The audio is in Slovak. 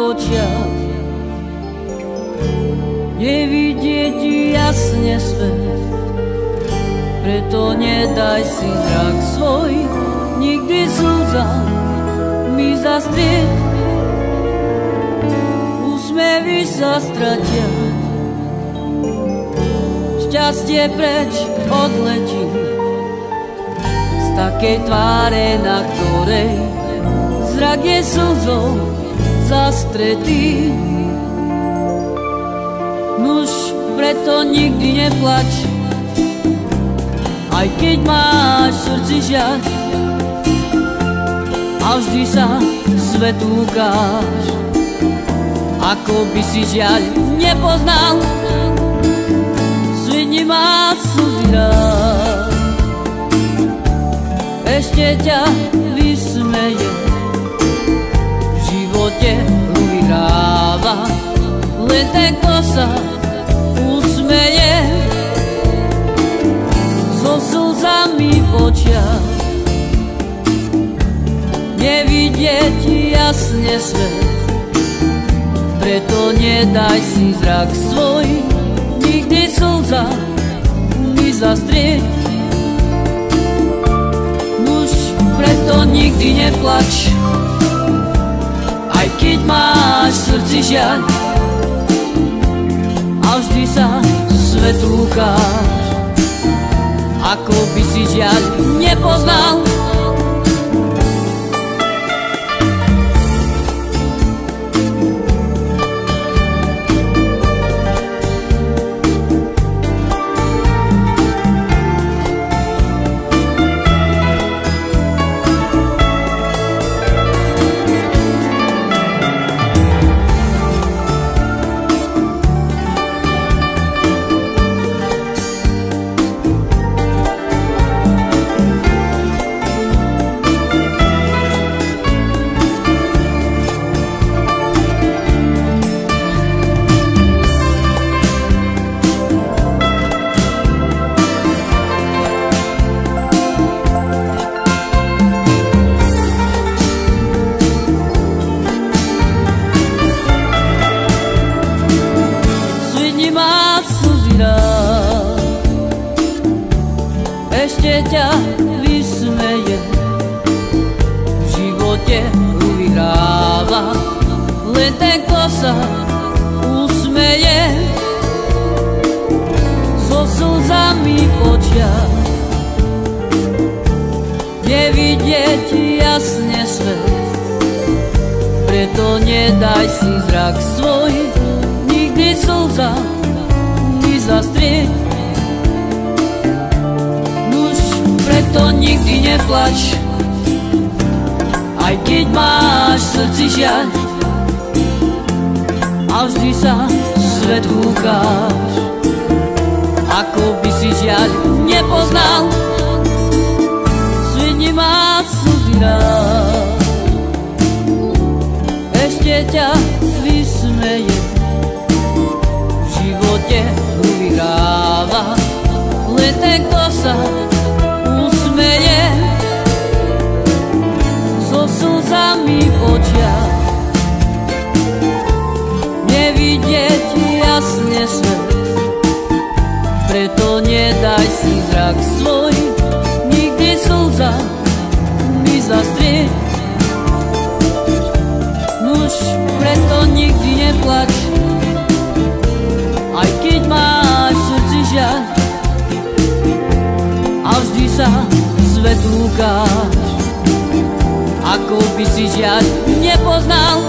očiach, nevidieť jasne svet. Preto nedaj si zrak svoj, nikdy slza mi zastrieť. Úsmevy sa stratia, šťastie preč odletí z takej tváre, na ktorej zrak je slzou zastretý. Nuž preto nikdy neplač, aj keď máš v srdci žiaľ, a vždy sa svetu ukáž, ako by si žiaľ nepoznal. Svidni ma slzy rád, ešte ťa vysmeje, v živote vyhráva len ten, kto sa usmeje. So slzami v očiach, nevidieť jasne svet. Preto nedaj si zrak svoj, nikdy slza mi zastrieť. Nuž preto nikdy neplač, aj keď máš v srdci žiaľ, a vždy sa svetu ukáž, ako by si žiaľ nepoznal. Ešte ťa vysmeje, v živote vyhráva len ten, kto sa usmeje. So slzami v očiach, nevidieť jasne svet. Preto nedaj si zrak svoj, nikdy slza mi zastrieť. Preto nikdy neplač, aj keď máš v srdci žiaľ, a vždy sa svetu ukáž, ako by si žiaľ nepoznal. Svidni ma slzy rád, ešte ťa vysmeje, v živote vyhráva len ten, kto sa usmeje. So slzami v očiach, nevidieť jasne svet. Preto nedaj si zrak svoj, nikdy slza mi zastrieť. Nuž preto nikdy neplač, aj keď máš v srdci žiaľ, a vždy sa svetu ukáž, ako by si žiaľ nepoznal.